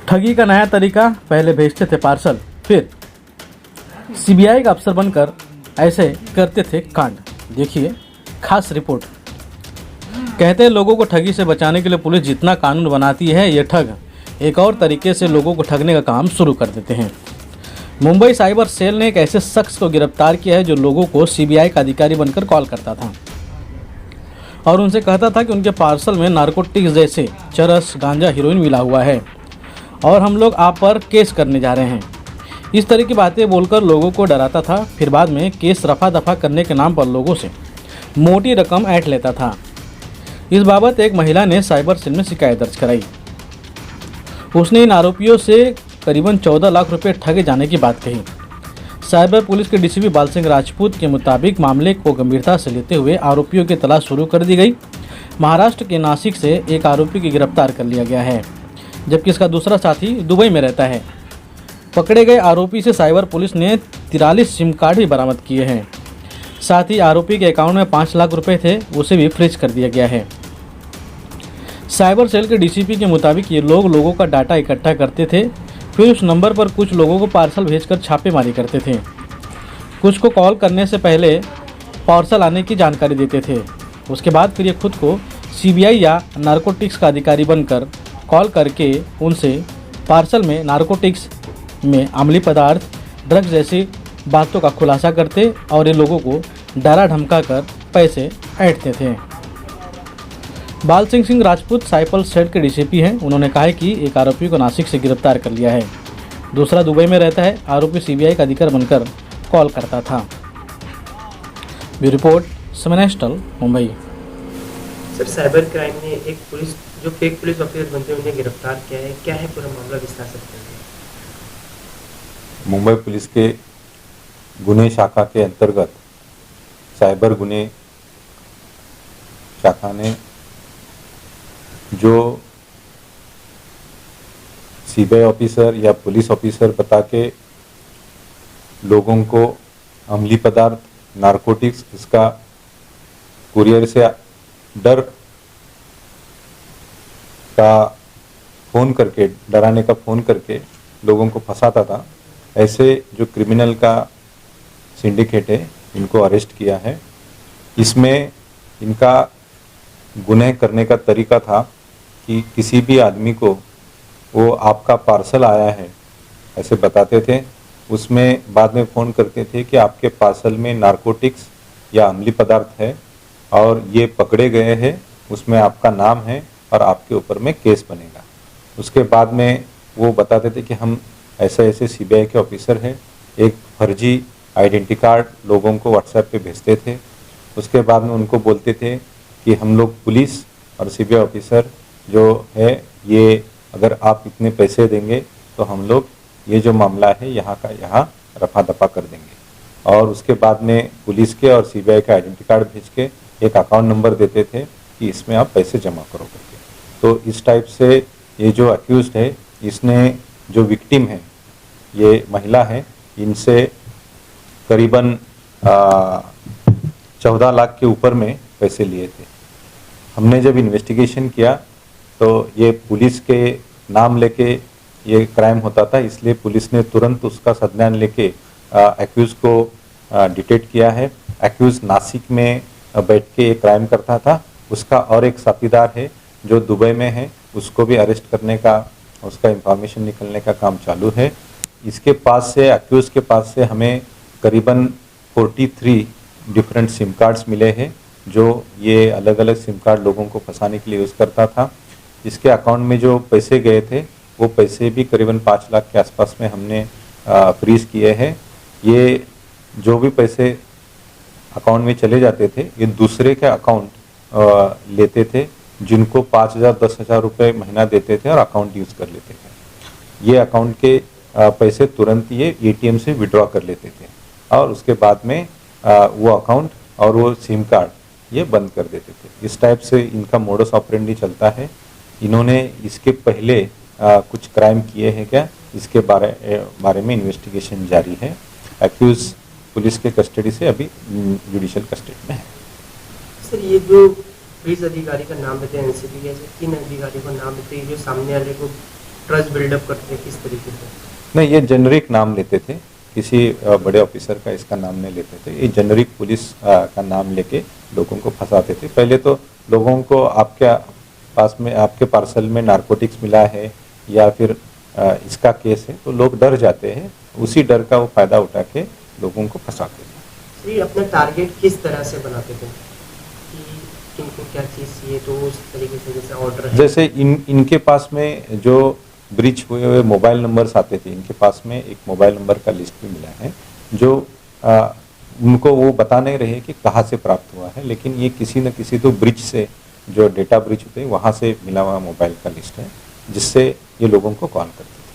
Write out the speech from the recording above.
ठगी का नया तरीका, पहले भेजते थे पार्सल, फिर सीबीआई का अफसर बनकर ऐसे करते थे कांड। देखिए खास रिपोर्ट। कहते हैं लोगों को ठगी से बचाने के लिए पुलिस जितना कानून बनाती है, ये ठग एक और तरीके से लोगों को ठगने का काम शुरू कर देते हैं। मुंबई साइबर सेल ने एक ऐसे शख्स को गिरफ्तार किया है जो लोगों को सीबीआई का अधिकारी बनकर कॉल करता था और उनसे कहता था कि उनके पार्सल में नारकोटिक्स जैसे चरस, गांजा, हीरोइन मिला हुआ है और हम लोग आप पर केस करने जा रहे हैं। इस तरह की बातें बोलकर लोगों को डराता था। फिर बाद में केस रफा दफा करने के नाम पर लोगों से मोटी रकम ऐंठ लेता था। इस बाबत एक महिला ने साइबर सेल में शिकायत दर्ज कराई। उसने इन आरोपियों से करीबन 14 लाख रुपए ठगे जाने की बात कही। साइबर पुलिस के डीसीपी बाल सिंह राजपूत के मुताबिक मामले को गंभीरता से लेते हुए आरोपियों की तलाश शुरू कर दी गई। महाराष्ट्र के नासिक से एक आरोपी की गिरफ्तार कर लिया गया है, जबकि इसका दूसरा साथी दुबई में रहता है। पकड़े गए आरोपी से साइबर पुलिस ने 43 सिम कार्ड भी बरामद किए हैं। साथ ही आरोपी के अकाउंट में 5 लाख रुपए थे, उसे भी फ्रीज कर दिया गया है। साइबर सेल के डीसीपी के मुताबिक ये लोगों का डाटा इकट्ठा करते थे, फिर उस नंबर पर कुछ लोगों को पार्सल भेजकर छापेमारी करते थे। कुछ को कॉल करने से पहले पार्सल आने की जानकारी देते थे। उसके बाद फिर ये खुद को सीबीआई या नारकोटिक्स का अधिकारी बनकर कॉल करके उनसे पार्सल में नारकोटिक्स में अम्लीय पदार्थ, ड्रग्स जैसी बातों का खुलासा करते और ये लोगों को डरा धमका कर पैसे ऐंठते थे। बाल सिंह राजपूत साइबर सेल के डीसीपी हैं। उन्होंने कहा है कि एक आरोपी को नासिक से गिरफ्तार कर लिया है, दूसरा दुबई में रहता है। आरोपी सीबीआई का अधिकारी बनकर कॉल करता था। ब्यूरो रिपोर्ट, समय national, Mumbai. Sir, cyber crime ने एक पुलिस जो फेक पुलिस ऑफिसर बनते हैं उन्हें गिरफ्तार किया है, क्या है पूरा मामला, विस्तार से बताइए। मुंबई पुलिस के गुने शाखा के अंतर्गत साइबर गुने शाखा ने जो सीबीआई ऑफिसर या पुलिस ऑफिसर बता के लोगों को अम्लीय पदार्थ, नारकोटिक्स, इसका कुरियर से डर का फ़ोन करके, डराने का फ़ोन करके लोगों को फंसाता था, ऐसे जो क्रिमिनल का सिंडिकेट है, इनको अरेस्ट किया है। इसमें इनका गुनह करने का तरीका था कि किसी भी आदमी को वो आपका पार्सल आया है ऐसे बताते थे, उसमें बाद में फ़ोन करते थे कि आपके पार्सल में नारकोटिक्स या अम्लीय पदार्थ है और ये पकड़े गए हैं, उसमें आपका नाम है और आपके ऊपर में केस बनेगा। उसके बाद में वो बताते थे कि हम ऐसे ऐसे सीबीआई के ऑफिसर हैं। एक फर्जी आइडेंटिटी कार्ड लोगों को व्हाट्सएप पे भेजते थे। उसके बाद में उनको बोलते थे कि हम लोग पुलिस और सीबीआई ऑफिसर जो है, ये अगर आप इतने पैसे देंगे तो हम लोग ये जो मामला है यहाँ का यहाँ रफा दफा कर देंगे। और उसके बाद में पुलिस के और सीबीआई का आइडेंटिटी कार्ड भेज के एक अकाउंट नंबर देते थे कि इसमें आप पैसे जमा करो करके। तो इस टाइप से ये जो अक्यूज्ड है, इसने जो विक्टिम है, ये महिला है, इनसे करीबन 14 लाख के ऊपर में पैसे लिए थे। हमने जब इन्वेस्टिगेशन किया तो ये पुलिस के नाम लेके ये क्राइम होता था, इसलिए पुलिस ने तुरंत उसका संज्ञान लेके एक्यूज को डिटेक्ट किया है। एक्यूज नासिक में बैठ के ये क्राइम करता था। उसका और एक साथीदार है जो दुबई में है, उसको भी अरेस्ट करने का, उसका इंफॉर्मेशन निकलने का काम चालू है। इसके पास से, एक्यूज के पास से हमें करीबन 43 डिफरेंट सिम कार्ड्स मिले हैं, जो ये अलग अलग सिम कार्ड लोगों को फंसाने के लिए यूज़ करता था। इसके अकाउंट में जो पैसे गए थे, वो पैसे भी करीबन 5 लाख के आसपास में हमने फ्रीज किए हैं। ये जो भी पैसे अकाउंट में चले जाते थे, ये दूसरे के अकाउंट लेते थे, जिनको 5,000 10,000 रुपये महीना देते थे और अकाउंट यूज़ कर लेते थे। ये अकाउंट के पैसे तुरंत ये एटीएम से विड्रॉ कर लेते थे और उसके बाद में वो अकाउंट और वो सिम कार्ड ये बंद कर देते थे। इस टाइप से इनका मोडस ऑपरेंडी चलता है। इन्होंने इसके पहले कुछ क्राइम किए हैं क्या, इसके बारे में इन्वेस्टिगेशन जारी है। एक्यूज पुलिस के कस्टडी से अभी जुडिशियल कस्टडी में है। सर, ये जो पुलिस अधिकारी का नाम देते हैं एनसीबी के, किन अधिकारी को नाम देते हैं जो सामने वाले को ट्रस्ट बिल्डअप करते थे, किस तरीके से? नहीं, ये जेनरिक नाम लेते थे, किसी बड़े ऑफिसर का इसका नाम नहीं लेते थे। ये जेनरिक पुलिस का नाम लेके लोगों को फंसाते थे। पहले तो लोगों को आपके पार्सल में नारकोटिक्स मिला है या फिर इसका केस है, तो लोग डर जाते हैं। उसी डर का वो फायदा उठा के लोगों को फंसाते थे। तो ये अपना टारगेट किस तरह से बनाते थे कि किनको क्या चीज़ चाहिए, तो उस तरीके से जैसे ऑर्डर है? जैसे इनके पास में जो ब्रीच हुए हुए मोबाइल नंबर्स आते थे, इनके पास में एक मोबाइल नंबर का लिस्ट भी मिला है जो उनको वो बता नहीं रहे कि कहाँ से प्राप्त हुआ है, लेकिन ये किसी न किसी तो ब्रिज से, जो डेटा ब्रिज होते हैं वहाँ से मिला हुआ मोबाइल का लिस्ट है, जिससे ये लोगों को कॉल करते हैं।